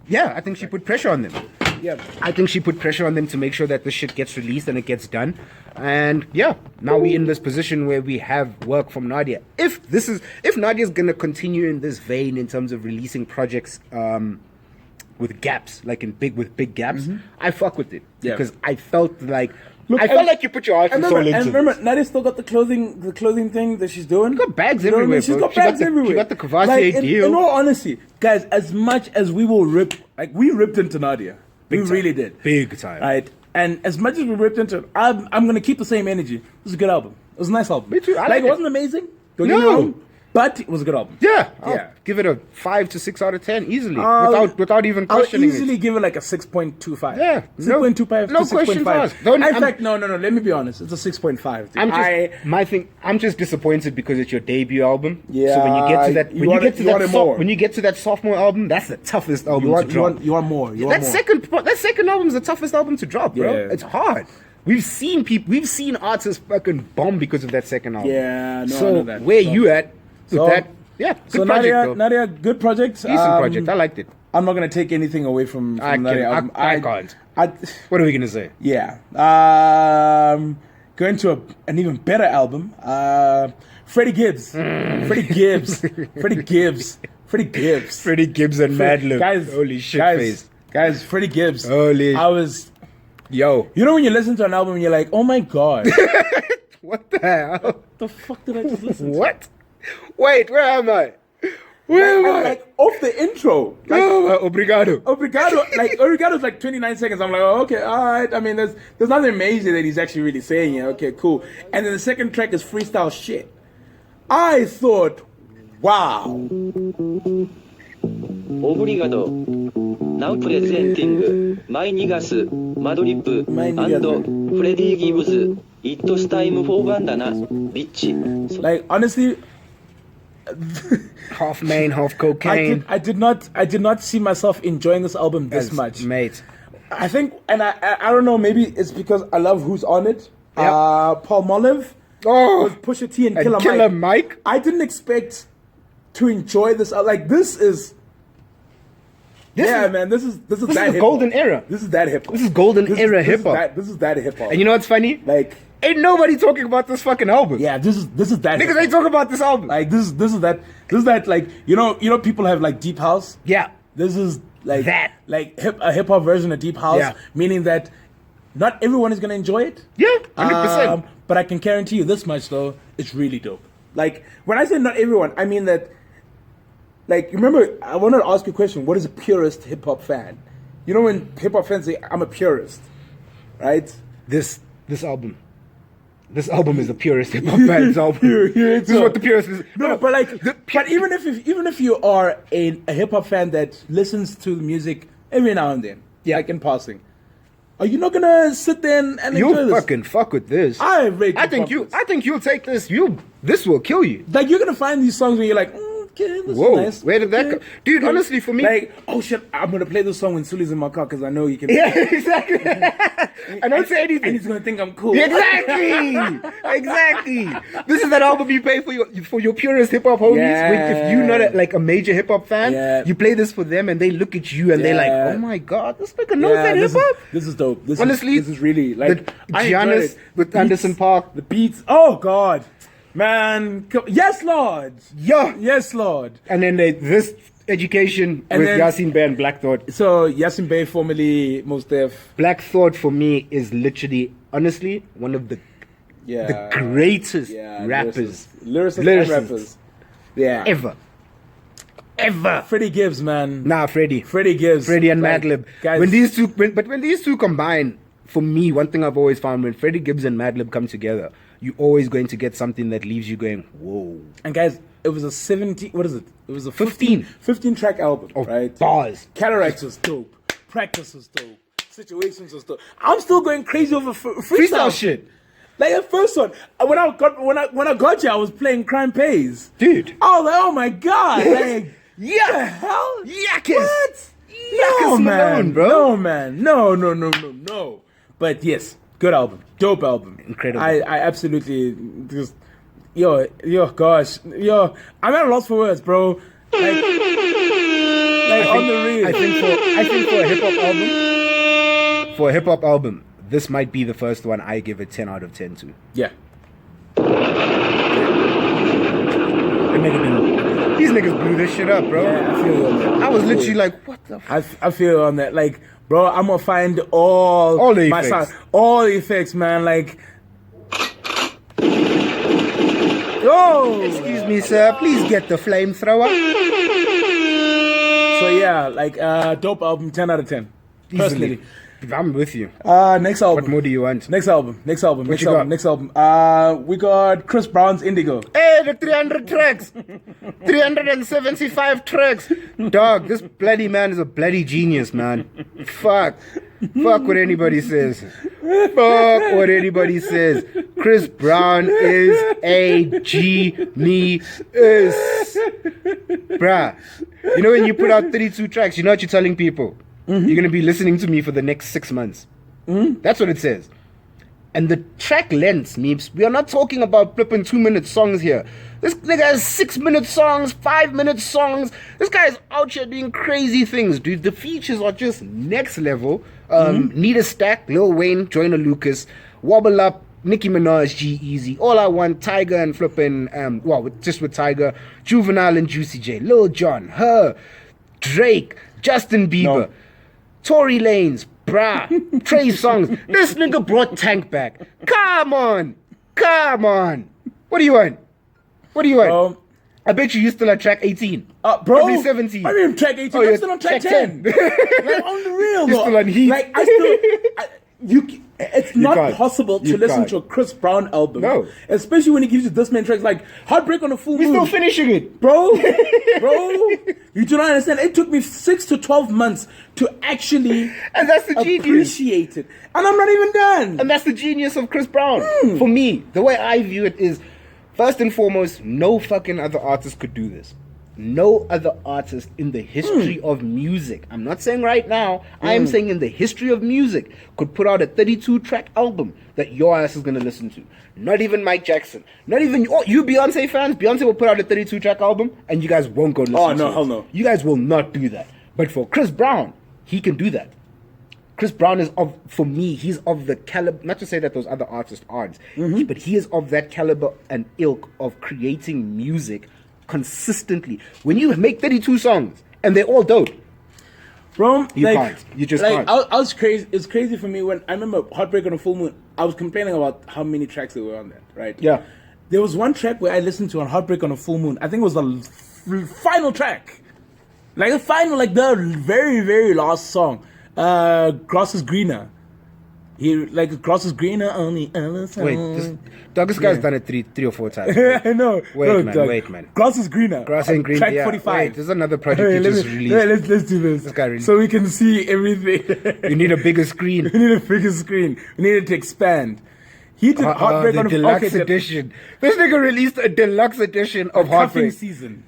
yeah, I think she put pressure on them. Yeah. I think she put pressure on them to make sure that this shit gets released and it gets done. And yeah, now we're in this position where we have work from Nadia. If Nadia's gonna continue in this vein in terms of releasing projects with gaps, like with big gaps, I fuck with it. Yeah. Because I felt like Look, I felt like you put your heart and soul into and it. remember, Nadia's still got the clothing thing that she's doing. She's got bags You know what I mean? everywhere, She's bro. got bags everywhere. She got the Cavassier like, deal. In all honesty, guys, as much as we will rip, like we ripped into Nadia, we really did, Big time. right? And as much as we ripped into it, I'm gonna keep the same energy. It was a good album. It was a nice album. Me too. I like Like it it. wasn't amazing. Don't get me No. wrong, but it was a good album. Yeah, I'll Yeah. give it a 5 to 6 out of 10 easily, I'll- without even I'll questioning easily it. give it like a 6.25. Yeah, 6.25 no to questions 6.5. asked. Don't- In I'm- fact, no. Let me be honest. It's a 6.5. dude. I'm just disappointed because it's your debut album. Yeah, So when you get to that, you want it more. when you get to that sophomore album, that's the toughest album to drop. You want more. You want more. That second album is the toughest album to drop, bro. Yeah. It's hard. We've seen artists fucking bomb because of that second album. Yeah, no, I So know that. where So- you at with so- that? Yeah, good So project, Nadia, though. Nadia, good project. Decent project. I liked it. I'm not gonna take anything away from Nadia. I can't. I- What are we gonna say? yeah. Going to an even better album. Freddie Gibbs. Freddie Gibbs. Freddie Gibbs. Freddie Gibbs. Freddie Gibbs and Madlib. Guys, Holy shit guys, face. Guys, Freddie Gibbs. Holy. Yo. You know when you listen to an album and you're like, oh my god, What the hell? the fuck did I just listen to? What? Wait, where am I? Where am I? Like off the intro. Like, Obrigado. Obrigado's like 29 seconds. I'm like, oh, okay, all right. I mean, there's nothing amazing that he's actually really saying it. Okay, cool. And then the second track is freestyle shit. I thought, wow. Obrigado. Now presenting My Niggas, Madlib and Freddie Gibbs. It's time for Bandana, bitch. Like honestly, Half main, half cocaine. I did not see myself enjoying this album this much. Mate. I think, and I don't know, maybe it's because I love who's on it. Yep. Paul Molive. Oh, With Pusha T and and Killer Killer Mike. Mike. I didn't expect to enjoy this. Like this is man. This is This that is hip-hop. golden era. This is that hip hop. This is golden era hip-hop. This is that hip hop. And you know what's funny? Like Ain't nobody talking about this fucking album. yeah, this is that. Niggas hip-hop. ain't talking about this album. Like this is that like you know people have like deep house. Yeah. This is like That. like a hip hop version of deep house, Yeah. meaning that not everyone is gonna enjoy it. Yeah, 100%. But I can guarantee you this much though, it's really dope. Like when I say not everyone, I mean that. Like remember, I wanted to ask you a question. What is a purist hip hop fan? You know when hip hop fans say I'm a purist, right? This album. This album is the purest hip hop band's album. This is what the purest is. No, but like, but even if you are a hip hop fan that listens to the music every now and then, like in passing, are you not gonna sit there and enjoy You'll this? fucking fuck with this. I think you'll take this. This will kill you. Like you're gonna find these songs where you're like, Okay, this Whoa, is nice. where did that Okay. go? Dude, honestly, for me... Like, oh shit, I'm gonna play this song when Suli's in my car because I know he can. Yeah, exactly. I don't say anything. And he's gonna think I'm cool. Exactly. Exactly. This is that album you play for your purest hip hop homies. Yeah. If you're not a major hip hop fan, Yeah. you play this for them and they look at you and they're like, "Oh my god, this nigga knows that hip hop." This is dope. Honestly, this is really like the I enjoyed Giannis it. with The Anderson beats- Paak. The beats. Oh god, man. Yes, Lord. Yeah. Yes, Lord. And then this education And with then- Yasin Bey and Black Thought. So Yasin Bey, formerly Mos Def. Black Thought for me is literally, honestly, one of the greatest rappers, lyricists and lyricists rappers. Yeah. ever. Freddie Gibbs, man. Nah, Freddie Gibbs. and Like, Madlib. guys, When these two combine, for me, one thing I've always found, when Freddie Gibbs and Madlib come together, you're always going to get something that leaves you going, whoa. and guys, it was a 17. What is it? It was a 15 track album, of right? bars. Cataracts was dope. Practice was dope. Situations was dope. I'm still going crazy over freestyle Freestyle shit. Like the first one, when I got you, I was playing Crime Pays. Dude. I was like, oh my god, like, Yeah. the hell? Yakis. What? Yakis No, man. Malone, bro. No, man. No. But yes, good album. Dope album. Incredible. I absolutely just, yo, gosh. Yo, I'm at a loss for words, bro. Like on the real. I think for a hip hop album, this might be the first one I give a 10 out of 10 to. Yeah. These niggas blew this shit up, bro. Yeah, I feel you on that. I was literally like, what the f-? I feel on that. Like, bro, I'm gonna find all the my effects. sound, all the effects, man. Like, yo. Excuse me, sir. Please get the flamethrower. So yeah, like, dope album, 10 out of 10. Personally. Easily. I'm with you. Next album. What more do you want? Next album. What you got? Next album. We got Chris Brown's Indigo. Hey, the 300 tracks. 375 tracks. Dog, this bloody man is a bloody genius, man. Fuck what anybody says. Chris Brown is a genius. Bruh. You know when you put out 32 tracks, you know what you're telling people? You're going to be listening to me for the next 6 months. That's what it says. And the track lengths, Meeps, we are not talking about flipping 2-minute songs here. This nigga has 6-minute songs, 5-minute songs. This guy is out here doing crazy things, dude. The features are just next level. Need a Stack, Lil Wayne, Joyner Lucas, Wobble Up, Nicki Minaj, G-Eazy, All I Want, Tiger and flipping, just with Tiger, Juvenile and Juicy J, Lil Jon, Her, Drake, Justin Bieber. No. Tory Lanez, bruh, Trey Songz. This nigga brought Tank back. Come on. What do you want? I bet you still at track 18. Bro, Probably 17. I'm in track 18. Oh, I'm you're still on track track 10. 10. Like, on the real, You're though. still on heat. Like, it's not can't. possible to You listen can't. to a Chris Brown album. No. Especially when he gives you this many tracks, like Heartbreak on a Full We're Moon. still finishing it. Bro, you do not understand. It took me 6 to 12 months to actually And that's the genius. appreciate it. And I'm not even done. And that's the genius of Chris Brown. For me, the way I view it is, first and foremost, no fucking other artist could do this. No other artist in the history of music, I'm not saying right now, I am saying in the history of music, could put out a 32-track album that your ass is going to listen to. Not even Mike Jackson. Not even you Beyonce fans. Beyonce will put out a 32-track album and you guys won't go listen to it. Oh, no, hell no. You guys will not do that. But for Chris Brown, he can do that. Chris Brown is for me, he's of the caliber, not to say that those other artists aren't, but he is of that caliber and ilk of creating music consistently. When you make 32 songs and they're all dope, Bro, you can't. You just can't. I was crazy. It's crazy for me when I remember Heartbreak on a Full Moon. I was complaining about how many tracks there were on that, right? Yeah. There was one track where I listened to on Heartbreak on a Full Moon. I think it was the final track. Like the final, like the very, very last song. Grass is greener. Grass is greener on the other side. Wait, this guy's done it three or four times. I know. Wait, man. Grass is greener. Grass ain't green. Track Yeah. 45. Wait, there's another project you just released. Let's do this. This guy really- So we can see everything. You need a bigger screen. We need a bigger screen. We need it to expand. He did Heartbreak the on deluxe edition. This nigga released a deluxe edition of Cuffing Heartbreak. season.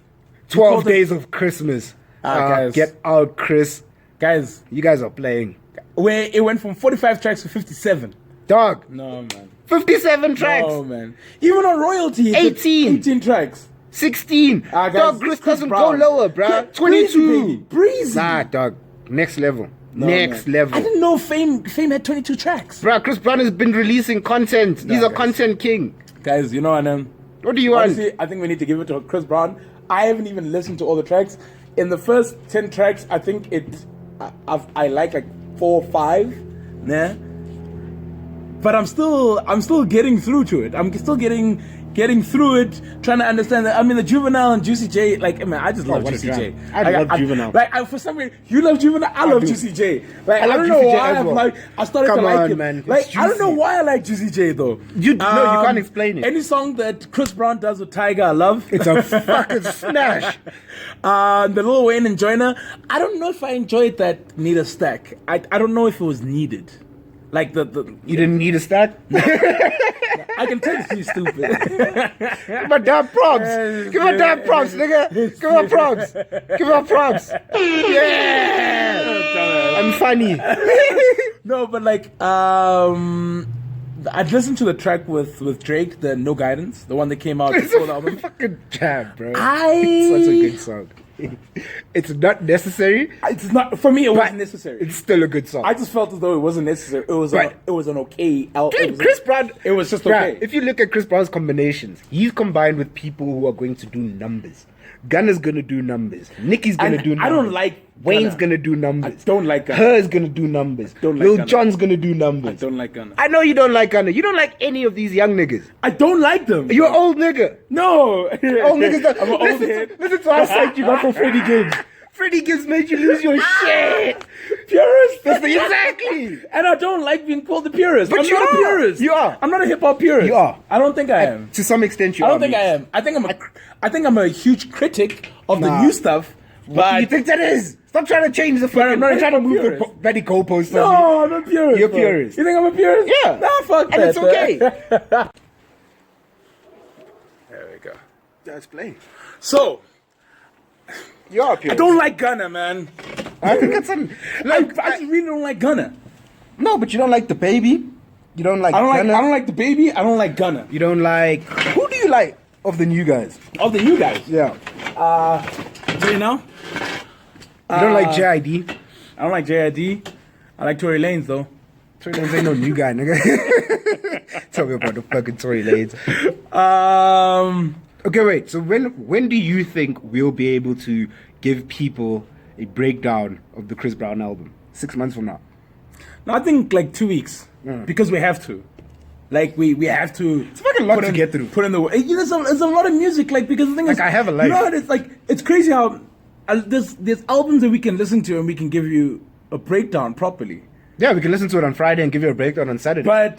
12 days of Christmas. Guys. Get out, Chris. Guys, You guys are playing. where it went from 45 tracks to 57. Dog. No, man. 57 tracks. No, man. Even on royalty, it did 18. 18 tracks. 16. Guys, Dog, this Chris Chris doesn't Brown. go lower, bruh. Yeah, 22. breezy, baby. Breezy. Nah, dog. Next level. No, Next man. level. I didn't know Fame had 22 tracks. Bruh, Chris Brown has been releasing content. He's a guys. content king. Guys, you know what, What do you want? honestly, I think we need to give it to Chris Brown. I haven't even listened to all the tracks. In the first 10 tracks, I think I like 4 or 5. Nah. But I'm still getting through to it. I'm still getting through it, trying to understand that. I mean, the Juvenile and Juicy J, like, man, I just love what a Juicy J. jam. I love Juvenile. Like, for some reason, you love Juvenile, I love do. Juicy J. Like, I love don't know Juicy J why as well. I started Come to like on, him. man. It's Like, I don't know juicy. why I like Juicy J though. No, you can't explain it. Any song that Chris Brown does with Tiger, I love. It's a fucking smash. The Lil Wayne and Joyner, I don't know if I enjoyed that Need a Stack. I don't know if it was needed. Like the You didn't need a stack? I can tell you stupid. Give my damn props. Give my damn props, nigga. Give my props. Give my props. Yeah. I'm funny. No, but like I'd listened to the track with Drake, the No Guidance, the one that came out before the album. Fucking jam, bro. I- It's such a good song. It's not necessary. It's not for me. It but wasn't necessary. It's still a good song. I just felt as though it wasn't necessary. It was Right. it was an okay album. Dude, Chris Brown. It was just Bruh, okay. If you look at Chris Brown's combinations, he's combined with people who are going to do numbers. Gunna's gonna do numbers. Nicki's gonna And do numbers. I don't like Wayne's Gunna. gonna do numbers. I don't like Gunna. Her's gonna do numbers. Don't like Lil Gunna. Jon's gonna do I numbers. don't like Gunna. I know you don't like Gunna. You don't like any of these young niggas. I don't like them. You're an old nigga. No. Old niggas. That, I'm an old head. listen to our site you got from Freddie Gibbs. Freddie Gibbs made you lose your shit. Purist. Exactly. And I don't like being called a purist. But I'm you not a are. purist. You are. I'm not a hip hop purist. You are. I don't think I am. To some extent, you I are. don't think I am. I think I'm a huge critic of the new stuff. What But do you think that is? Stop trying to change the fucking. I'm not a trying to hip-hop move the purist. Betty goalposts. no, I'm a purist. You're bro. purist. You think I'm a purist? Yeah. Nah, fuck And that. it's okay. There we go. Let's play. So You are I purist. don't like Gunna, man. I think that's an. Like, I just really don't like Gunna. no, but you don't like the baby. You don't like. I Gunna. don't like the baby. I don't like Gunna. You don't like. Who do you like of the new guys? Of the new guys. Yeah. Do you know? You don't like JID. I don't like JID. I like Tory Lanez though. Tory Lanez ain't no new guy, nigga. Tell me about the fucking Tory Lanez. Okay, wait. So when do you think we'll be able to give people a breakdown of the Chris Brown album? 6 months from now. No, I think like 2 weeks because we have to. Like we have to. It's fucking lot to get through. Put in the work. It's a lot of music. Like because the thing is, Like, I have a life. You know, what, it's like it's crazy how there's albums that we can listen to and we can give you a breakdown properly. Yeah, we can listen to it on Friday and give you a breakdown on Saturday. But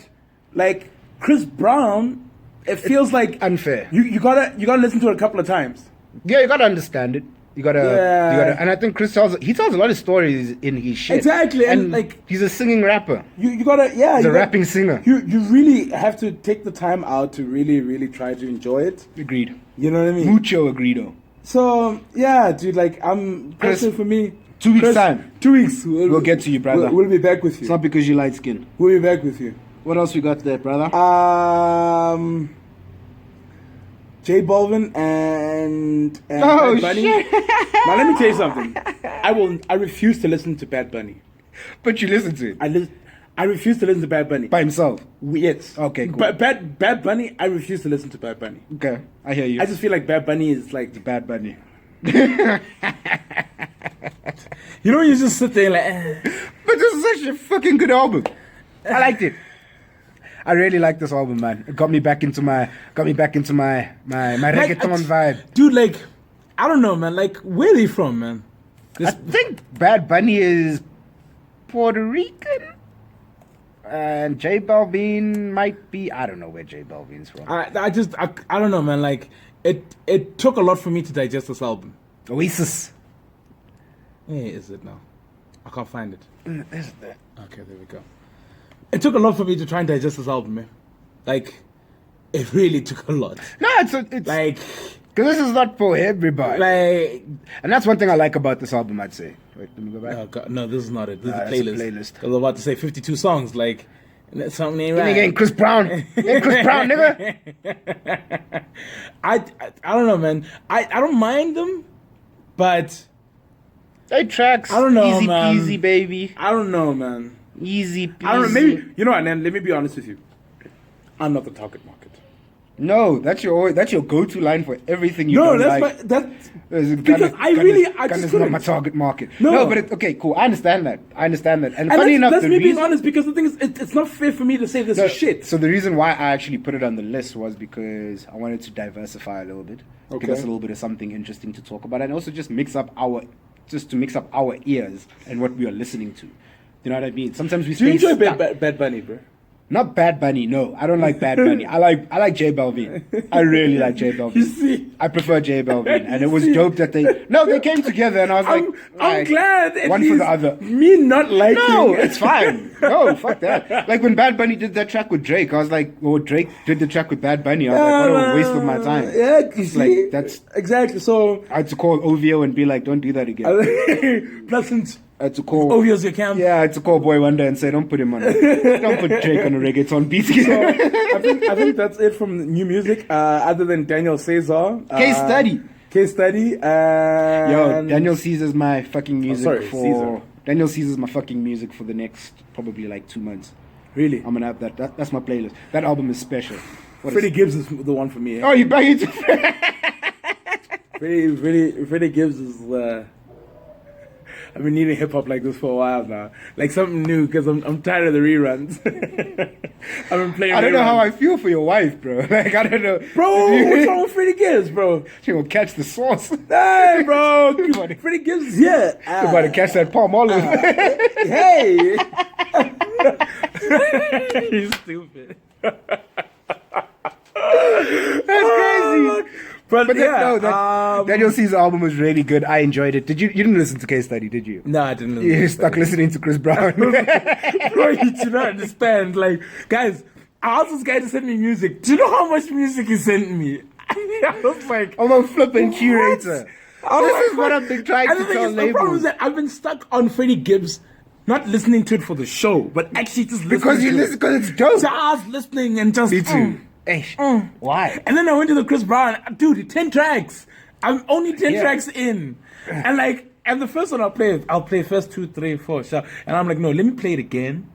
like Chris Brown, it feels like unfair. You gotta listen to it a couple of times. Yeah, you gotta understand it. You gotta, and I think Chris tells a lot of stories in his shit. Exactly, and, like he's a singing rapper. You gotta He's a rapping singer. You really have to take the time out to really try to enjoy it. Agreed. You know what I mean? Mucho agreedo. So yeah, dude, like personally for me, 2 weeks time. 2 weeks. We'll get to you, brother. We'll be back with you. It's not because you light skin. We'll be back with you. What else we got there, brother? J Balvin and Oh, Bad Bunny. shit. Now let me tell you something. I refuse to listen to Bad Bunny. But you listen to it I refuse to listen to Bad Bunny. by himself. Yes. Okay, cool. But Bad Bunny, I refuse to listen to Bad Bunny. Okay, I hear you. I just feel like Bad Bunny is like, Bad Bunny. you know, you just sit there like, But this is actually a fucking good album. I liked it. I really like this album, man. It got me back into my reggaeton vibe. Dude, like, I don't know, man. Like, where are they from, man? I think Bad Bunny is Puerto Rican, and J Balvin might be. I don't know where J Balvin's from. I don't know, man. Like, it took a lot for me to digest this album. Oasis. Where is it now? I can't find it. Is that? Okay, there we go. It took a lot for me to try and digest this album, man. Like, it really took a lot. No, it's Like, Because this is not for everybody. Like, And that's one thing I like about this album, I'd say. Wait, let me go back. oh God, no, this is not it. This is That's a a playlist. playlist. I was about to say 52 songs. Like, that's something ain't Nigga right. ain't Chris Brown. Ain't Chris Brown, nigga. I don't know, man. I don't mind them, but 8 tracks. I don't know, Easy man. peasy, baby. I don't know, man. Easy peasy. I don't know. Maybe you know what? And let me be honest with you. I'm not the target market. No, that's your go-to line for everything you No, don't that's like. because I just Ghana's not couldn't. my target market. No. No, but okay, cool. I understand that. And And funny enough, that's the me being reason, honest, because the thing is, it's not fair for me to say this No, is shit. So the reason why I actually put it on the list was because I wanted to diversify a little bit, give Okay. us a little bit of something interesting to talk about, and also just to mix up our ears and what we are listening to. You know what I mean? Sometimes we Do you stay enjoy stuck. Bad Bunny, bro? Not Bad Bunny, no. I don't like Bad Bunny. I like J Balvin. I really like J Balvin. You see? I prefer J Balvin, and it was see? dope that they came together, and I was like, I'm alright, glad. At one for least the other. Me not liking. No, it's fine. No, fuck that. Like when Bad Bunny did that track with Drake, I was like, well, Drake did the track with Bad Bunny. I was like, what a waste of my time. Yeah, you see? Like, that's- exactly. So I had to call OVO and be like, don't do that again. plus since I had to call. Ovio's your camp. Yeah, I had to call Boy Wonder and say, don't put him on. Don't put Drake on a reggaeton beat. I think that's it from new music. Other than Daniel Caesar. Case study. Case study. Yo, And Daniel Caesar's my fucking music sorry, for. Caesar. Daniel Caesar's my fucking music for the next probably like 2 months. Really, I'm gonna have that's my playlist. That album is special. What Freddie is- Gibbs is the one for me. Oh, you bang it. Freddie Gibbs is. I've been needing hip hop like this for a while now, like something new, because I'm tired of the reruns. I've been playing. I don't know how reruns. I feel for your wife, bro. Like I don't know, Bro, what's wrong with Freddie Gibbs, bro? She will catch the sauce. Hey, bro, Everybody- Freddie Gibbs is here. You about to catch that palm olive. Hey, you stupid. That's crazy. But That, yeah, no, that Daniel Caesar's album was really good. I enjoyed it. You didn't listen to Case Study, did you? no, I didn't. You stuck listening to Chris Brown. Bro, you do not understand. Like, guys, I asked this guy to send me music. Do you know how much music he sent me? I was like, I'm a flipping curator. what? This is what I've been trying And to the thing tell is, the problem labels. is that I've been stuck on Freddie Gibbs, not listening to it for the show, but actually just listening Because you to listen, it. because it's dope. Just listening and just. Me too. Why? And then I went to the Chris Brown. Dude, 10 tracks. I'm only 10 Yeah. tracks in. And the first one I'll play first 2, 3, 4. And I'm like, no, let me play it again.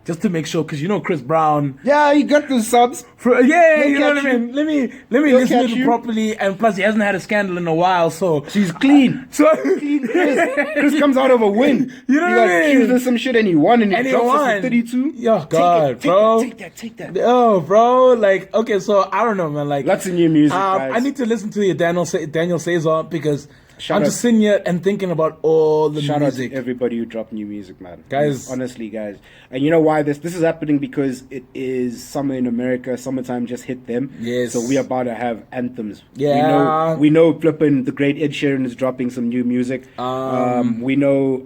Just to make sure, because you know Chris Brown. Yeah, you got the subs. Yeah, He'll you know what catch I mean? Let me He'll listen to catch it you. properly. And plus, he hasn't had a scandal in a while, so. She's clean. So. Clean Chris comes out of a win. You know he what I got mean? accused of some shit and he won and he And he drops us won. at 32. Yo, God, bro. Take that. Oh, bro, like, okay, so I don't know, man. Like, Lots of new music, guys. I need to listen to your Daniel Caesar because Shout I'm out- just sitting here and thinking about all the Shout out music. to everybody who dropped new music, man. Guys. Honestly, guys. And you know why this is happening? Because it is summer in America. Summertime just hit them. Yes. So we are about to have anthems. Yeah. We know flipping the great Ed Sheeran is dropping some new music. We know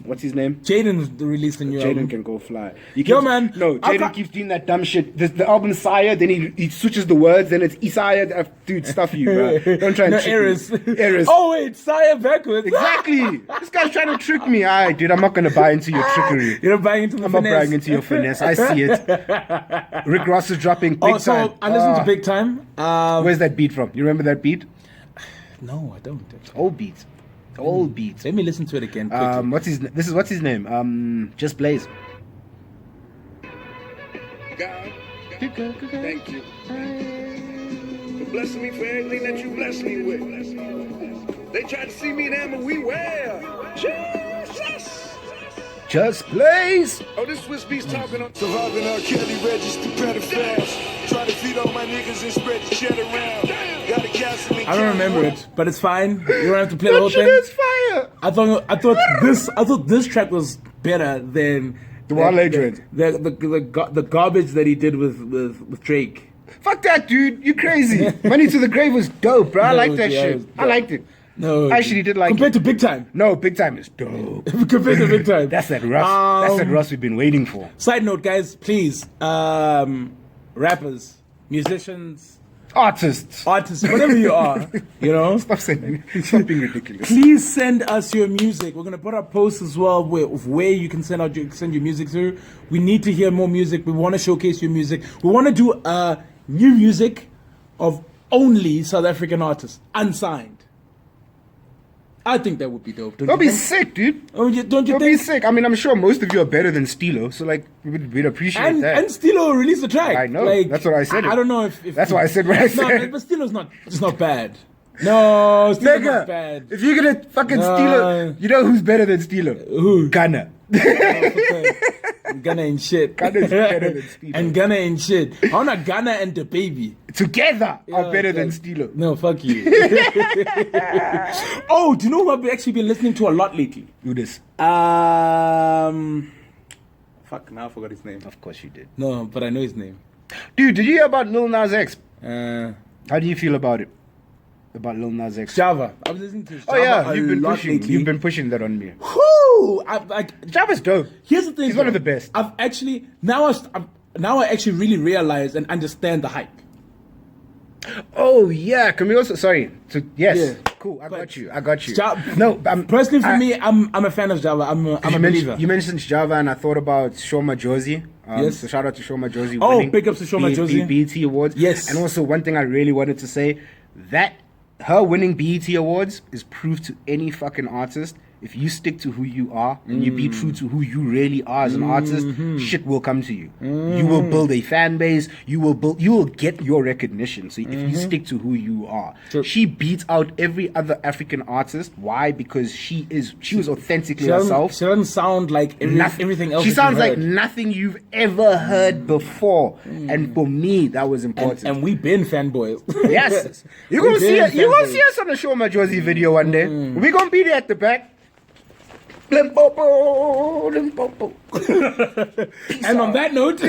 what's his name? Jaden's released a new Jaden album. can go fly. Yo, man, No, I've Jaden got- keeps doing that dumb shit. The album Sire, then he switches the words, then it's Isaiah. Dude, stuff you, bro. Don't try and No, trick Eris. me. Eris. Oh, wait, Saya backwards. Exactly. This guy's trying to trick me. Alright, dude, I'm not gonna buy into your trickery. You're not buying into the I'm not finesse. buying into your finesse. I see it. Rick Ross is dropping big Oh, time. so I listened to Big Time. Where's that beat from? You remember that beat? No, I don't. Old beat. Old beat. Let me listen to it again quickly. What's his name? Just Blaze. God, thank you for blessing me for everything that you blessed me with. They tried to see me in Amber, we where? Jesus! Just Blaze. Oh, this Swiss Beast talking on surviving R. Kelly registered better fast. Try to feed all my niggas and spread the shit around. Got a gasoline. I don't remember it, but it's fine. You don't have to play the whole That shit thing. is fire. I thought this track was better than The Wale joint. the garbage that he did with Drake. Fuck that, dude. You crazy. Money to the Grave was dope, bro. I No, like that yeah, it shit. was I dope. liked it. No, I actually did like compared it. to Big Time. No, Big Time is dope. Compared to Big Time. That's that Russ. That's that Russ we've been waiting for. Side note, guys, please, rappers, musicians, Artists. Whatever you are, you know. Stop being ridiculous. Please send us your music. We're gonna put up posts as well where you can send your music through. We need to hear more music. We want to showcase your music. We want to do new music of only South African artists, unsigned. I think that would be dope. That'd be sick, dude. Don't you think? That'd be sick. I mean, I'm sure most of you are better than Stilo, so like we'd appreciate that. And Stilo released a track. I know. Like, that's what I said. I don't know if that's why I said what I said. But Stilo's not. It's not bad. No, Stilo's not Nigga, bad. if you're gonna fucking Stilo, you know who's better than Stilo? Who? Ghana. Ghana and shit. Ghana's better than Stilo. And Ghana and shit. How not Ghana and the baby Together are better than Stilo. No, fuck you. Oh, do you know who I've actually been listening to a lot lately? Who this? Fuck, now I forgot his name. Of course you did. No, but I know his name. Dude, did you hear about Lil Nas X? How do you feel about it? About Lil Nas X? Java. I was listening to Java. Oh yeah, you've been pushing that on me. Whoo! Java's dope. Here's the thing. He's one of the best. I've actually now I actually really realize and understand the hype. Oh yeah, can we also? Sorry. Yes. Yeah. Cool. I got you. No, personally for me, I'm a fan of Java. I'm a believer. You mentioned Java, and I thought about Shoma Josie. Yes. So shout out to Shoma Josie. Oh, big ups to Shoma Josie. BET Awards. Yes. And also one thing I really wanted to say, that her winning BET Awards is proof to any fucking artist. If you stick to who you are and you be true to who you really are as an artist, shit will come to you. You will build a fan base. You will get your recognition. So if you stick to who you are, Sure. she beats out every other African artist. Why? Because she was authentically herself. She doesn't sound like everything else. She that sounds you've like heard. nothing you've ever heard before, and for me that was important. And we've been fanboys. Yes, you're gonna see us. You're gonna see us on the Shoma Josie video one day. We're gonna be there at the back. Limpopo, Limpopo. And on that note.